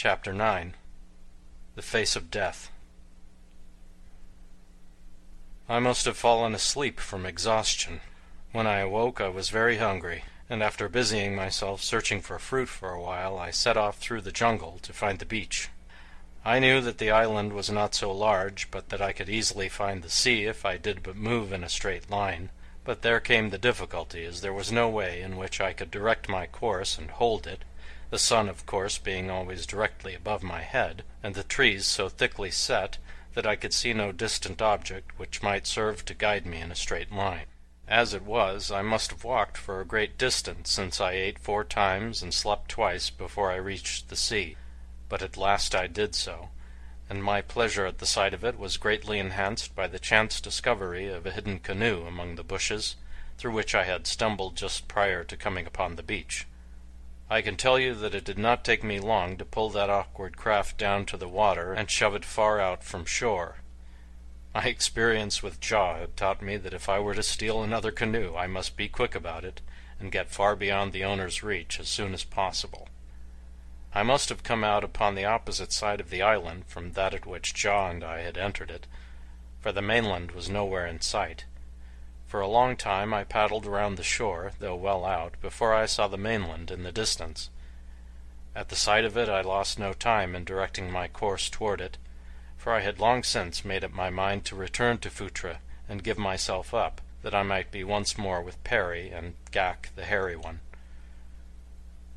Chapter 9. The Face of Death. I must have fallen asleep from exhaustion. When I awoke I was very hungry, and after busying myself searching for fruit for a while, I set off through the jungle to find the beach. I knew that the island was not so large, but that I could easily find the sea if I did but move in a straight line. But there came the difficulty, as there was no way in which I could direct my course and hold it, the sun of course being always directly above my head, and the trees so thickly set that I could see no distant object which might serve to guide me in a straight line. As it was, I must have walked for a great distance, since I ate 4 times and slept twice before I reached the sea. But at last I did so, and my pleasure at the sight of it was greatly enhanced by the chance discovery of a hidden canoe among the bushes, through which I had stumbled just prior to coming upon the beach. I can tell you that it did not take me long to pull that awkward craft down to the water and shove it far out from shore. My experience with Jaw had taught me that if I were to steal another canoe I must be quick about it and get far beyond the owner's reach as soon as possible. I must have come out upon the opposite side of the island from that at which Jaw and I had entered it, for the mainland was nowhere in sight. For a long time I paddled around the shore, though well out, before I saw the mainland in the distance. At the sight of it I lost no time in directing my course toward it, for I had long since made up my mind to return to Phutra and give myself up, that I might be once more with Perry and Ghak the Hairy One.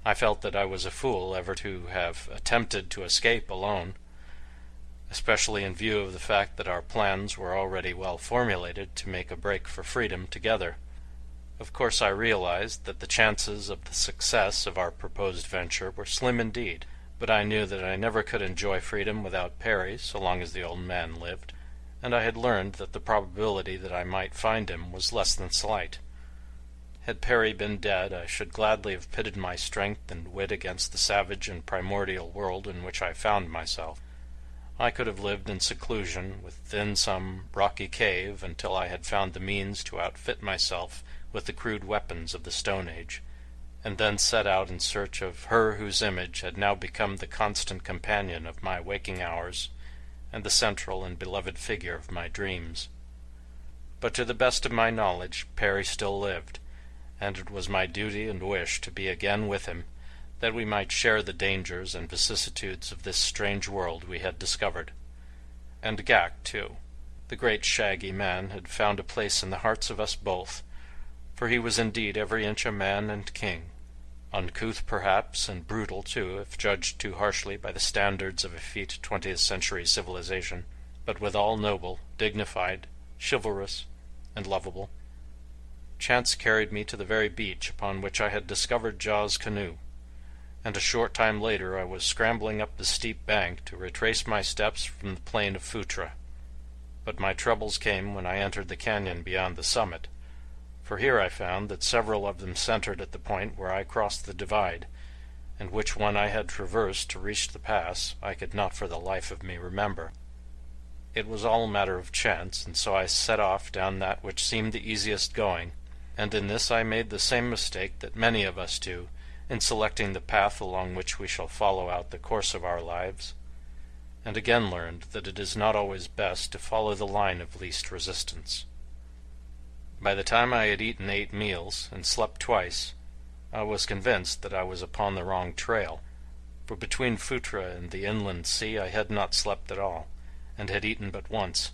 I felt that I was a fool ever to have attempted to escape alone, especially in view of the fact that our plans were already well formulated to make a break for freedom together. Of course I realized that the chances of the success of our proposed venture were slim indeed, but I knew that I never could enjoy freedom without Perry so long as the old man lived, and I had learned that the probability that I might find him was less than slight. Had Perry been dead, I should gladly have pitted my strength and wit against the savage and primordial world in which I found myself. I could have lived in seclusion within some rocky cave until I had found the means to outfit myself with the crude weapons of the Stone Age, and then set out in search of her whose image had now become the constant companion of my waking hours and the central and beloved figure of my dreams. But to the best of my knowledge Perry still lived, and it was my duty and wish to be again with him, that we might share the dangers and vicissitudes of this strange world we had discovered. And Ghak, too. The great shaggy man had found a place in the hearts of us both, for he was indeed every inch a man and king. Uncouth perhaps, and brutal too, if judged too harshly by the standards of effete 20th century civilization, but withal noble, dignified, chivalrous, and lovable. Chance carried me to the very beach upon which I had discovered Jaw's canoe, and a short time later I was scrambling up the steep bank to retrace my steps from the plain of Phutra. But my troubles came when I entered the canyon beyond the summit, for here I found that several of them centered at the point where I crossed the divide, and which one I had traversed to reach the pass I could not for the life of me remember. It was all a matter of chance, and so I set off down that which seemed the easiest going, and in this I made the same mistake that many of us do in selecting the path along which we shall follow out the course of our lives, and again learned that it is not always best to follow the line of least resistance. By the time I had eaten 8 meals and slept twice, I was convinced that I was upon the wrong trail, for between Phutra and the inland sea I had not slept at all, and had eaten but once.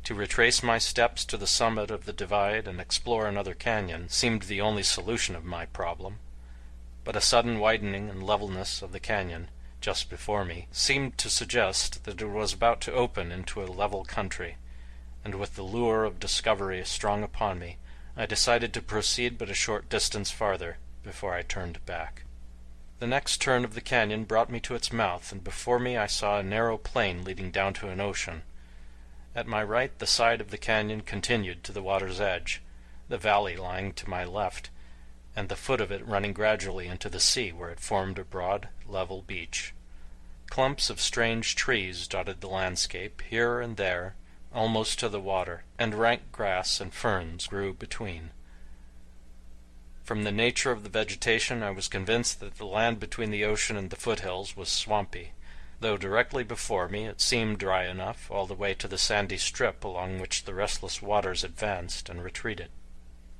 To retrace my steps to the summit of the divide and explore another canyon seemed the only solution of my problem, but a sudden widening and levelness of the canyon just before me seemed to suggest that it was about to open into a level country, and with the lure of discovery strong upon me, I decided to proceed but a short distance farther before I turned back. The next turn of the canyon brought me to its mouth, and before me I saw a narrow plain leading down to an ocean. At my right the side of the canyon continued to the water's edge, the valley lying to my left, and the foot of it running gradually into the sea where it formed a broad, level beach. Clumps of strange trees dotted the landscape here and there, almost to the water, and rank grass and ferns grew between. From the nature of the vegetation I was convinced that the land between the ocean and the foothills was swampy, though directly before me it seemed dry enough all the way to the sandy strip along which the restless waters advanced and retreated.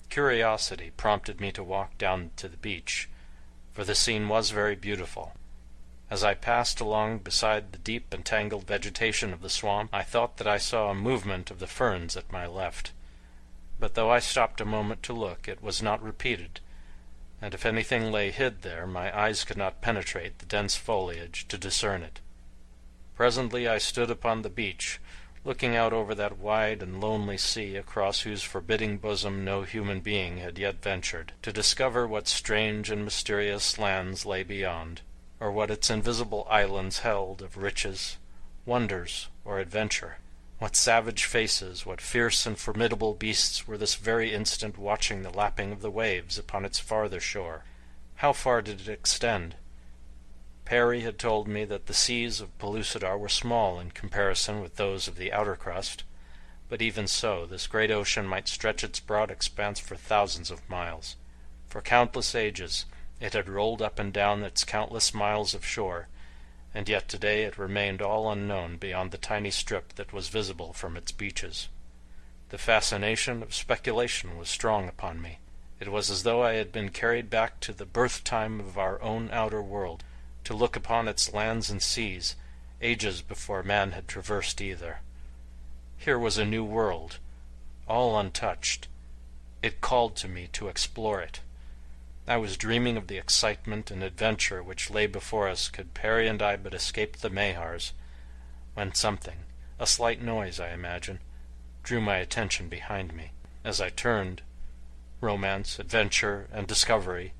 Curiosity prompted me to walk down to the beach, for the scene was very beautiful. As I passed along beside the deep and tangled vegetation of the swamp, I thought that I saw a movement of the ferns at my left, but though I stopped a moment to look, it was not repeated, and if anything lay hid there, my eyes could not penetrate the dense foliage to discern it. Presently I stood upon the beach, looking out over that wide and lonely sea across whose forbidding bosom no human being had yet ventured, to discover what strange and mysterious lands lay beyond, or what its invisible islands held of riches, wonders, or adventure. What savage faces, what fierce and formidable beasts were this very instant watching the lapping of the waves upon its farther shore? How far did it extend? Perry had told me that the seas of Pellucidar were small in comparison with those of the outer crust, but even so, this great ocean might stretch its broad expanse for thousands of miles. For countless ages it had rolled up and down its countless miles of shore, and yet today it remained all unknown beyond the tiny strip that was visible from its beaches. The fascination of speculation was strong upon me. It was as though I had been carried back to the birth time of our own outer world, to look upon its lands and seas, ages before man had traversed either. Here was a new world, all untouched. It called to me to explore it. I was dreaming of the excitement and adventure which lay before us could Perry and I but escape the Mahars, when something, a slight noise I imagine, drew my attention behind me. As I turned, romance, adventure, and discovery,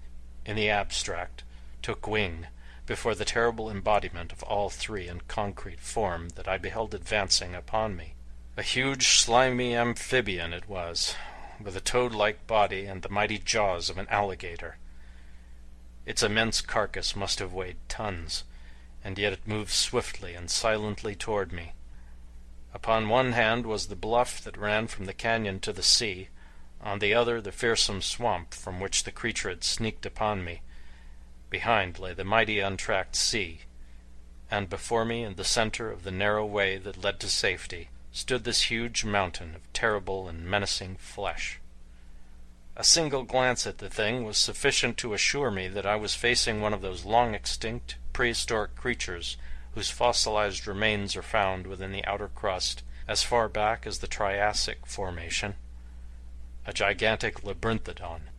in the abstract, took wing before the terrible embodiment of all three in concrete form that I beheld advancing upon me. A huge, slimy amphibian it was, with a toad-like body and the mighty jaws of an alligator. Its immense carcass must have weighed tons, and yet it moved swiftly and silently toward me. Upon one hand was the bluff that ran from the canyon to the sea, on the other the fearsome swamp from which the creature had sneaked upon me. Behind lay the mighty untracked sea, and before me, in the center of the narrow way that led to safety, stood this huge mountain of terrible and menacing flesh. A single glance at the thing was sufficient to assure me that I was facing one of those long-extinct, prehistoric creatures whose fossilized remains are found within the outer crust as far back as the Triassic formation, a gigantic labyrinthodon.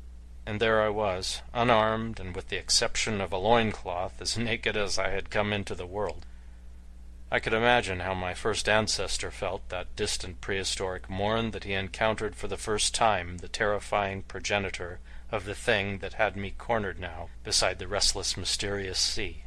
And there I was, unarmed and with the exception of a loincloth as naked as I had come into the world. I could imagine how my first ancestor felt that distant prehistoric morn that he encountered for the first time the terrifying progenitor of the thing that had me cornered now beside the restless, mysterious sea.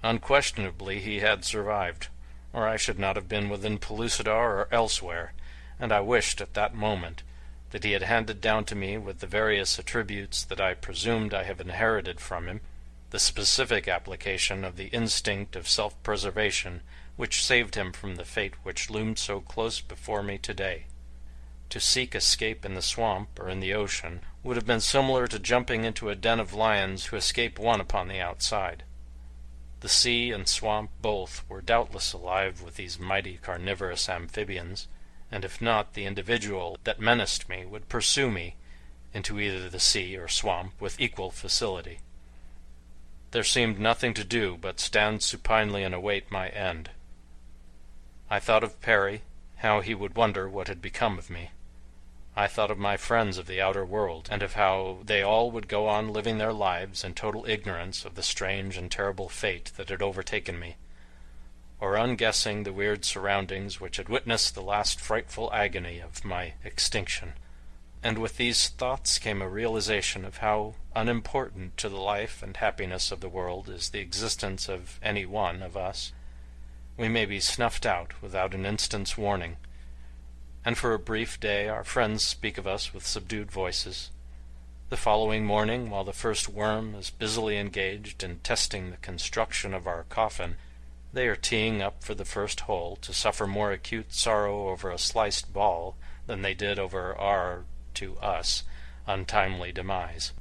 Unquestionably he had survived, or I should not have been within Pellucidar or elsewhere, and I wished at that moment that he had handed down to me with the various attributes that I presumed I have inherited from him, the specific application of the instinct of self-preservation which saved him from the fate which loomed so close before me today. To seek escape in the swamp or in the ocean would have been similar to jumping into a den of lions who escape one upon the outside. The sea and swamp both were doubtless alive with these mighty carnivorous amphibians, and if not, the individual that menaced me would pursue me into either the sea or swamp with equal facility. There seemed nothing to do but stand supinely and await my end. I thought of Perry, how he would wonder what had become of me. I thought of my friends of the outer world, and of how they all would go on living their lives in total ignorance of the strange and terrible fate that had overtaken me, or unguessing the weird surroundings which had witnessed the last frightful agony of my extinction. And with these thoughts came a realization of how unimportant to the life and happiness of the world is the existence of any one of us. We may be snuffed out without an instant's warning, and for a brief day our friends speak of us with subdued voices. The following morning, while the first worm is busily engaged in testing the construction of our coffin, they are teeing up for the first hole to suffer more acute sorrow over a sliced ball than they did over our, to us, untimely demise.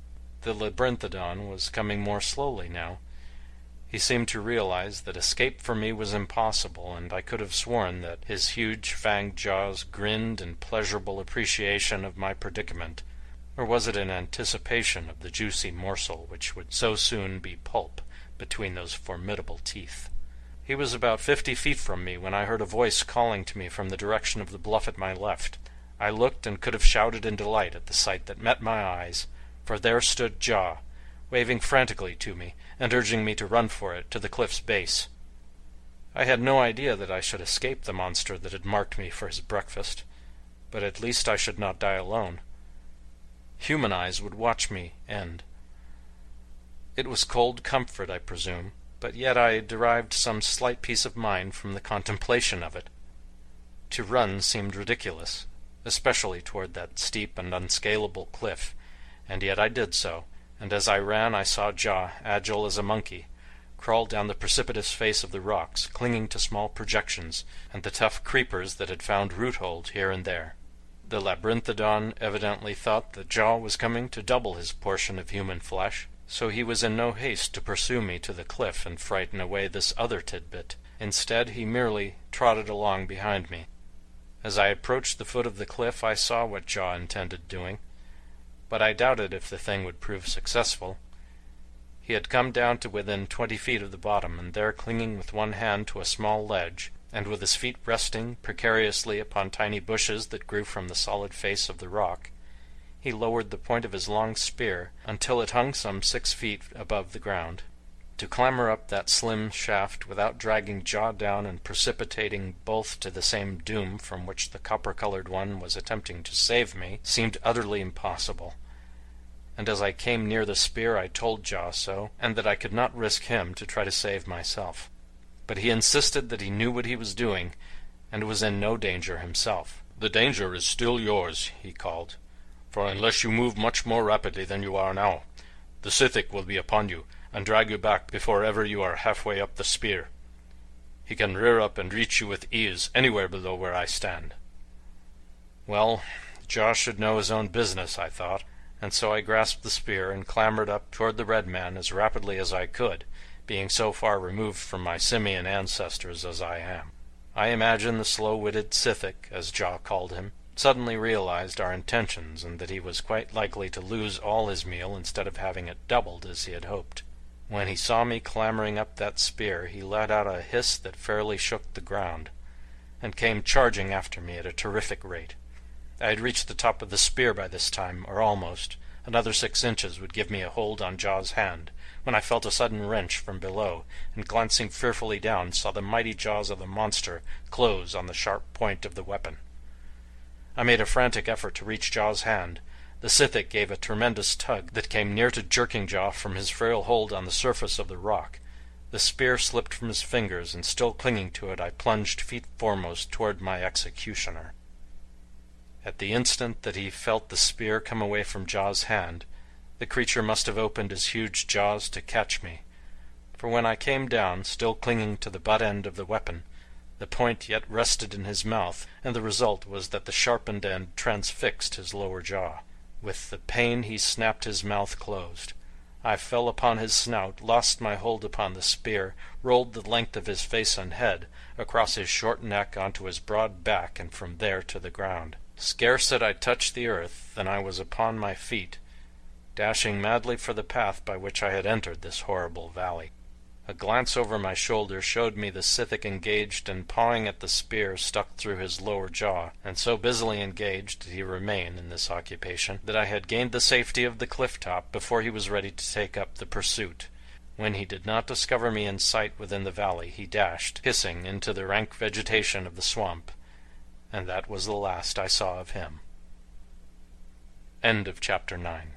The labyrinthodon was coming more slowly now. He seemed to realize that escape for me was impossible, and I could have sworn that his huge fanged jaws grinned in pleasurable appreciation of my predicament. Or was it in anticipation of the juicy morsel which would so soon be pulp between those formidable teeth? He was about 50 feet from me when I heard a voice calling to me from the direction of the bluff at my left. I looked and could have shouted in delight at the sight that met my eyes, for there stood Jaw, waving frantically to me and urging me to run for it to the cliff's base. I had no idea that I should escape the monster that had marked me for his breakfast, but at least I should not die alone. Human eyes would watch me end. It was cold comfort, I presume, but yet I derived some slight peace of mind from the contemplation of it. To run seemed ridiculous, especially toward that steep and unscalable cliff, and yet I did so, and as I ran I saw Jaw, agile as a monkey, crawl down the precipitous face of the rocks, clinging to small projections and the tough creepers that had found roothold here and there. The labyrinthodon evidently thought that Jaw was coming to double his portion of human flesh, so he was in no haste to pursue me to the cliff and frighten away this other tidbit. Instead, he merely trotted along behind me. As I approached the foot of the cliff, I saw what Jaw intended doing, but I doubted if the thing would prove successful. He had come down to within 20 feet of the bottom, and there, clinging with one hand to a small ledge, and with his feet resting precariously upon tiny bushes that grew from the solid face of the rock, he lowered the point of his long spear until it hung some 6 feet above the ground. To clamber up that slim shaft without dragging Jaw down and precipitating both to the same doom from which the copper-colored one was attempting to save me seemed utterly impossible, and as I came near the spear I told Jaw so, and that I could not risk him to try to save myself. But he insisted that he knew what he was doing, and was in no danger himself. "The danger is still yours," he called, "for unless you move much more rapidly than you are now, the Sithic will be upon you, and drag you back before ever you are halfway up the spear. He can rear up and reach you with ease anywhere below where I stand." Well, Jaw should know his own business, I thought, and so I grasped the spear and clambered up toward the red man as rapidly as I could, being so far removed from my simian ancestors as I am. I imagine the slow-witted Sithic, as Jaw called him, suddenly realized our intentions and that he was quite likely to lose all his meal instead of having it doubled as he had hoped. When he saw me clambering up that spear he let out a hiss that fairly shook the ground, and came charging after me at a terrific rate. I had reached the top of the spear by this time, or almost. Another 6 inches would give me a hold on Jaw's hand, when I felt a sudden wrench from below, and glancing fearfully down saw the mighty jaws of the monster close on the sharp point of the weapon. I made a frantic effort to reach Jaw's hand. The Sithic gave a tremendous tug that came near to jerking Jaw from his frail hold on the surface of the rock. The spear slipped from his fingers, and still clinging to it I plunged feet foremost toward my executioner. At the instant that he felt the spear come away from Jaw's hand, the creature must have opened his huge jaws to catch me, for when I came down, still clinging to the butt end of the weapon, the point yet rested in his mouth, and the result was that the sharpened end transfixed his lower jaw. With the pain he snapped his mouth closed. I fell upon his snout, lost my hold upon the spear, rolled the length of his face and head, across his short neck onto his broad back, and from there to the ground. Scarce had I touched the earth than I was upon my feet, dashing madly for the path by which I had entered this horrible valley. A glance over my shoulder showed me the Sithic engaged in pawing at the spear stuck through his lower jaw, and so busily engaged did he remain in this occupation that I had gained the safety of the cliff top before he was ready to take up the pursuit. When he did not discover me in sight within the valley, he dashed, hissing, into the rank vegetation of the swamp, and that was the last I saw of him. End of Chapter 9.